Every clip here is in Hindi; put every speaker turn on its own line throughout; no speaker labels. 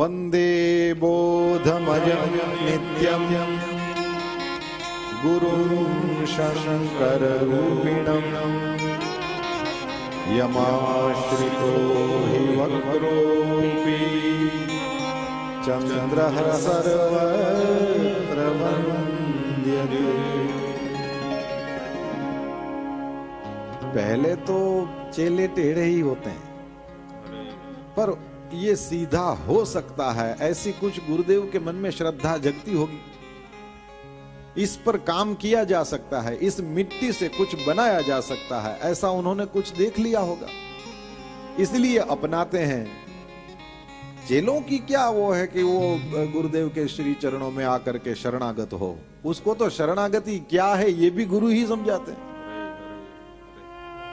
वंदे बोधमयं नित्यं गुरुं शंकररूपिणं यमाश्रितो हि वक्रोऽपि चन्द्रः सर्वत्र वन्द्यते। पहले तो चेले टेढ़े ही होते हैं, पर ये सीधा हो सकता है, ऐसी कुछ गुरुदेव के मन में श्रद्धा जगती होगी, इस पर काम किया जा सकता है, इस मिट्टी से कुछ बनाया जा सकता है, ऐसा उन्होंने कुछ देख लिया होगा, इसलिए अपनाते हैं। चेलों की क्या वो है कि वो गुरुदेव के श्री चरणों में आकर के शरणागत हो, उसको तो शरणागति क्या है ये भी गुरु ही समझाते हैं।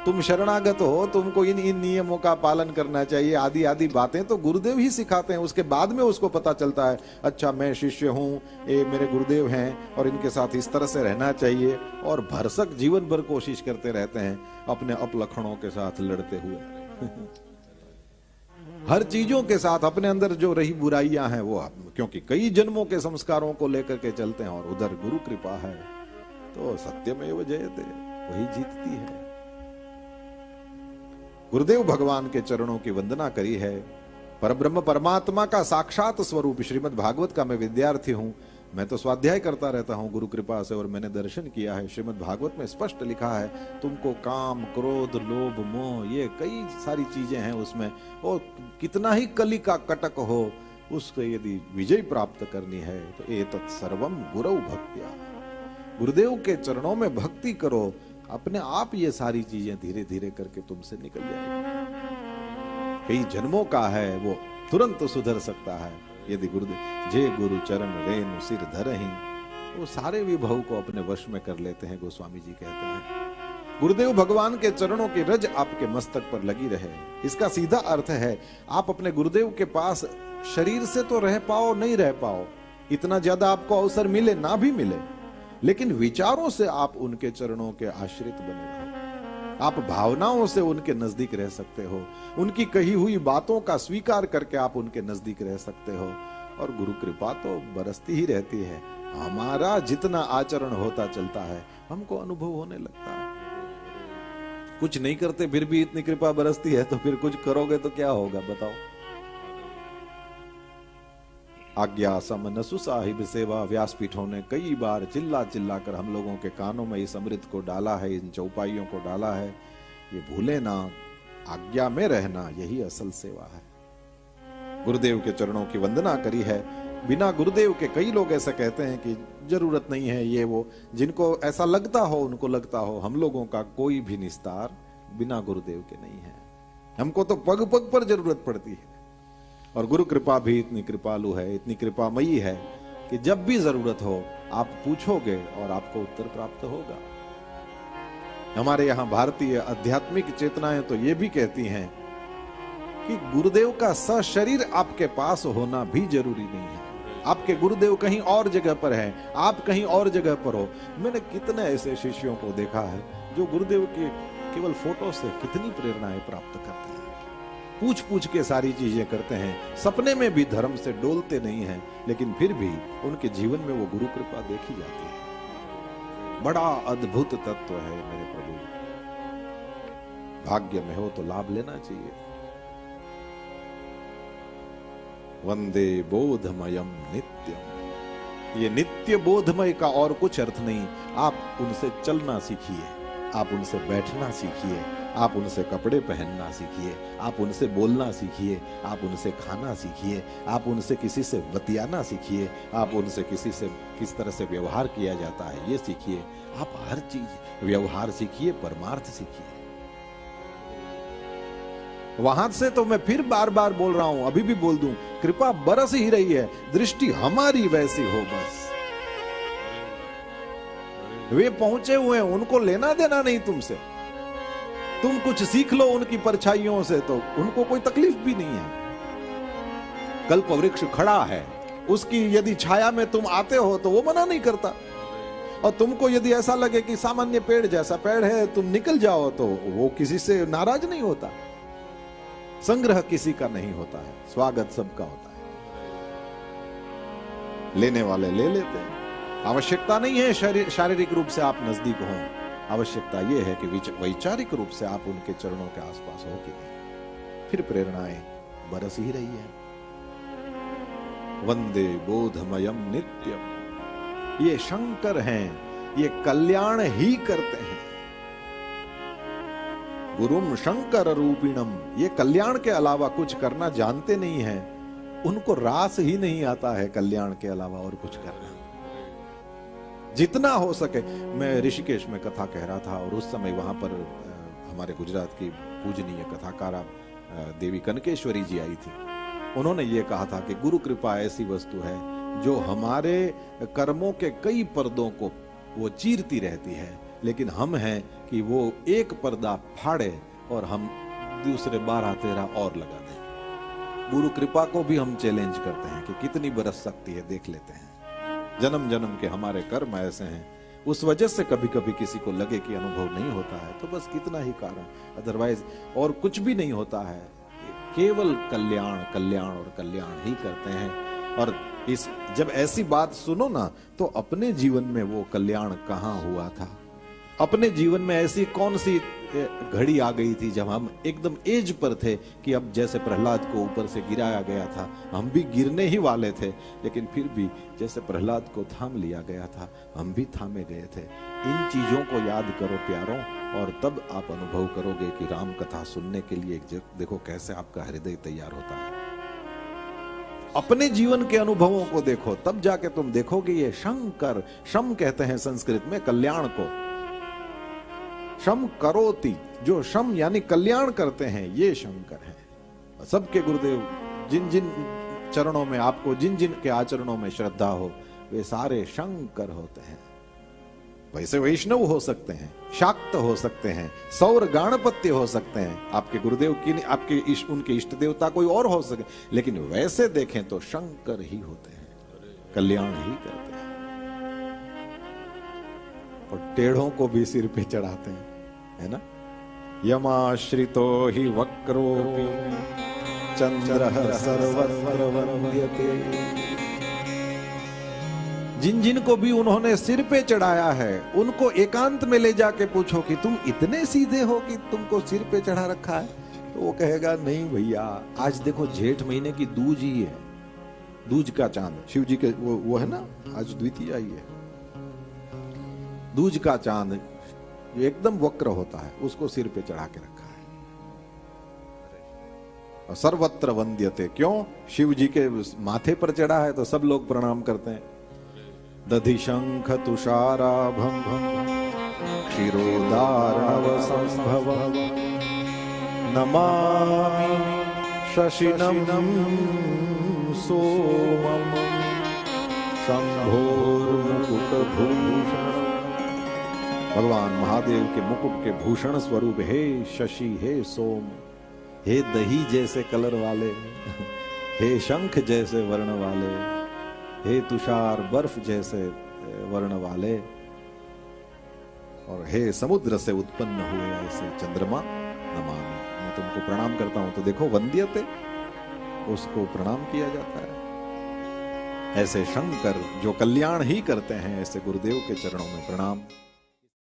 तुम शरणागत हो, तुमको इन नियमों का पालन करना चाहिए, आदि आदि बातें तो गुरुदेव ही सिखाते हैं। उसके बाद में उसको पता चलता है, अच्छा मैं शिष्य हूं, ये मेरे गुरुदेव हैं और इनके साथ इस तरह से रहना चाहिए। और भरसक जीवन भर कोशिश करते रहते हैं अपने अपलक्षणों के साथ लड़ते हुए हर चीजों के साथ अपने अंदर जो रही बुराइयां हैं वो, क्योंकि कई जन्मों के संस्कारों को लेकर के चलते हैं और उधर गुरु कृपा है तो सत्यमेव जयते, वही जीतती है। गुरुदेव भगवान के चरणों की वंदना करी है। परब्रह्म परमात्मा का साक्षात स्वरूप श्रीमद् भागवत का मैं विद्यार्थी हूं, मैं तो स्वाध्याय करता रहता हूं गुरु कृपा से, और मैंने दर्शन किया है। श्रीमद् भागवत में स्पष्ट लिखा है, तुमको काम क्रोध लोभ मोह ये कई सारी चीजें हैं उसमें, और कितना ही कली का कटक हो, उसको यदि विजय प्राप्त करनी है तो एतत् सर्वम गुरौ भक्त्या, गुरुदेव के चरणों में भक्ति करो, अपने आप ये सारी चीजें धीरे धीरे करके तुमसे निकल जाएगी। कई जन्मों का है वो तुरंत सुधर सकता है यदि गुरुदेव जे गुरु चरण रेणु सिर धरहि, वो सारे विभव को अपने वश में कर लेते हैं। गोस्वामी जी कहते हैं गुरुदेव भगवान के चरणों की रज आपके मस्तक पर लगी रहे। इसका सीधा अर्थ है आप अपने गुरुदेव के पास शरीर से तो रह पाओ नहीं रह पाओ, इतना ज्यादा आपको अवसर मिले ना भी मिले, लेकिन विचारों से आप उनके चरणों के आश्रित बने रहो। आप भावनाओं से उनके नजदीक रह सकते हो, उनकी कही हुई बातों का स्वीकार करके आप उनके नजदीक रह सकते हो, और गुरु कृपा तो बरसती ही रहती है। हमारा जितना आचरण होता चलता है हमको अनुभव होने लगता है। कुछ नहीं करते फिर भी इतनी कृपा बरसती है, तो फिर कुछ करोगे तो क्या होगा बताओ। आज्ञा समन सुसाहिब सेवा, व्यासपीठों ने कई बार चिल्ला चिल्ला कर हम लोगों के कानों में इस अमृत को डाला है, इन चौपाइयों को डाला है। ये भूले ना, आज्ञा में रहना यही असल सेवा है। गुरुदेव के चरणों की वंदना करी है। बिना गुरुदेव के कई लोग ऐसा कहते हैं कि जरूरत नहीं है ये वो, जिनको ऐसा लगता हो उनको लगता हो। हम लोगों का कोई भी निस्तार बिना गुरुदेव के नहीं है, हमको तो पग पग पर जरूरत पड़ती है। और गुरु कृपा भी इतनी कृपालु है, इतनी कृपामयी है कि जब भी जरूरत हो आप पूछोगे और आपको उत्तर प्राप्त होगा। हमारे यहाँ भारतीय आध्यात्मिक चेतनाएं तो ये भी कहती हैं कि गुरुदेव का सशरीर आपके पास होना भी जरूरी नहीं है। आपके गुरुदेव कहीं और जगह पर है, आप कहीं और जगह पर हो। मैंने कितने ऐसे शिष्यों को देखा है जो गुरुदेव के केवल फोटो से कितनी प्रेरणाएं प्राप्त करते हैं, पूछ पूछ के सारी चीजें करते हैं, सपने में भी धर्म से डोलते नहीं हैं, लेकिन फिर भी उनके जीवन में वो गुरु कृपा देखी जाती है। बड़ा अद्भुत तत्व है मेरे प्रभु, भाग्य में हो तो लाभ लेना चाहिए। वंदे बोधमयम नित्यम, ये नित्य बोधमय का और कुछ अर्थ नहीं। आप उनसे चलना सीखिए, आप उनसे बैठना सीखिए, आप उनसे कपड़े पहनना सीखिए, आप उनसे बोलना सीखिए, आप उनसे खाना सीखिए, आप उनसे किसी से बतियाना सीखिए, आप उनसे किसी से किस तरह से व्यवहार किया जाता है ये सीखिए। आप हर चीज व्यवहार सीखिए, परमार्थ सीखिए। वहां से तो मैं फिर बार बार बोल रहा हूं, अभी भी बोल दूं, कृपा बरस ही रही है, दृष्टि हमारी वैसी हो बस। वे पहुंचे हुए हैं, उनको लेना देना नहीं तुमसे। तुम कुछ सीख लो उनकी परछाइयों से तो उनको कोई तकलीफ भी नहीं है। कल्प वृक्ष खड़ा है, उसकी यदि छाया में तुम आते हो तो वो मना नहीं करता, और तुमको यदि ऐसा लगे कि सामान्य पेड़ जैसा पेड़ है तुम निकल जाओ तो वो किसी से नाराज नहीं होता। संग्रह किसी का नहीं होता है, स्वागत सबका होता है। लेने वाले ले लेते हैं। आवश्यकता नहीं है शारीरिक रूप से आप नजदीक हों, आवश्यकता यह है कि वैचारिक रूप से आप उनके चरणों के आसपास हो कि नहीं, फिर प्रेरणाएं बरस ही रही है। वंदे बोधमयम नित्यम, ये शंकर हैं, ये कल्याण ही करते हैं। गुरुम शंकर रूपिणम, ये कल्याण के अलावा कुछ करना जानते नहीं है, उनको रास ही नहीं आता है कल्याण के अलावा और कुछ करना। जितना हो सके, मैं ऋषिकेश में कथा कह रहा था और उस समय वहां पर हमारे गुजरात की पूजनीय कथाकारा देवी कनकेश्वरी जी आई थी। उन्होंने ये कहा था कि गुरु कृपा ऐसी वस्तु है जो हमारे कर्मों के कई पर्दों को वो चीरती रहती है, लेकिन हम हैं कि वो एक पर्दा फाड़े और हम दूसरे 12-13 और लगा दें। गुरु कृपा को भी हम चैलेंज करते हैं कि कितनी बरस सकती है, देख लेते हैं। जन्म जन्म के हमारे कर्म ऐसे हैं, उस वजह से कभी कभी किसी को लगे कि अनुभव नहीं होता है, तो बस कितना ही कारण, अदरवाइज और कुछ भी नहीं होता है। केवल कल्याण कल्याण और कल्याण ही करते हैं। और इस जब ऐसी बात सुनो ना, तो अपने जीवन में वो कल्याण कहाँ हुआ था? अपने जीवन में ऐसी कौन सी घड़ी आ गई थी जब हम एकदम एज पर थे कि अब जैसे प्रहलाद को ऊपर से गिराया गया था, हम भी गिरने ही वाले थे, लेकिन फिर भी जैसे प्रहलाद को थाम लिया गया था, हम भी थामे गए थे। इन चीजों को याद करो प्यारों, और तब आप अनुभव करोगे कि राम कथा सुनने के लिए देखो कैसे आपका हृदय तैयार होता है। अपने जीवन के अनुभवों को देखो, तब जाके तुम देखोगे ये शंकर, शम कहते हैं संस्कृत में कल्याण को, शम करोति, जो शम यानी कल्याण करते हैं, ये शंकर हैं। सबके गुरुदेव जिन जिन चरणों में आपको, जिन जिन के आचरणों में श्रद्धा हो, वे सारे शंकर होते हैं। वैसे वैष्णव हो सकते हैं, शाक्त हो सकते हैं, सौर गाणपत्य हो सकते हैं, आपके गुरुदेव की आपके उनके इष्ट देवता कोई और हो सके, लेकिन वैसे देखें तो शंकर ही होते हैं, कल्याण ही करते हैं। और टेढ़ों को भी सिर पे चढ़ाते हैं, है ना? यमाश्रितो हि वक्रोऽपि चंद्रः सर्वत्र वन्द्यते। जिन जिन को भी उन्होंने सिर पे चढ़ाया है, उनको एकांत में ले जाके पूछो कि तुम इतने सीधे हो कि तुमको सिर पे चढ़ा रखा है, तो वो कहेगा नहीं भैया, आज देखो जेठ महीने की दूज ही है, दूज का चांद, शिव जी के वो है ना, आज द्वितीया ही है, दूज का चांद एकदम वक्र होता है, उसको सिर पे चढ़ा के रखा है। और सर्वत्र वंद्यते, क्यों? शिव जी के माथे पर चढ़ा है तो सब लोग प्रणाम करते हैं। दधि शंख तुषाराभं क्षीरोदार्णव संभवं नमामि शशिनम सोमं शंभोर्मुकुटभूषणम्। भगवान महादेव के मुकुट के भूषण स्वरूप हे शशि, हे सोम, हे दही जैसे कलर वाले, हे शंख जैसे वर्ण वाले, हे तुषार बर्फ जैसे वर्ण वाले, और हे समुद्र से उत्पन्न हुए ऐसे चंद्रमा, नमामि, मैं तुमको प्रणाम करता हूं। तो देखो वंद्यते, उसको प्रणाम किया जाता है। ऐसे शंकर जो कल्याण ही करते हैं, ऐसे गुरुदेव के चरणों में प्रणाम।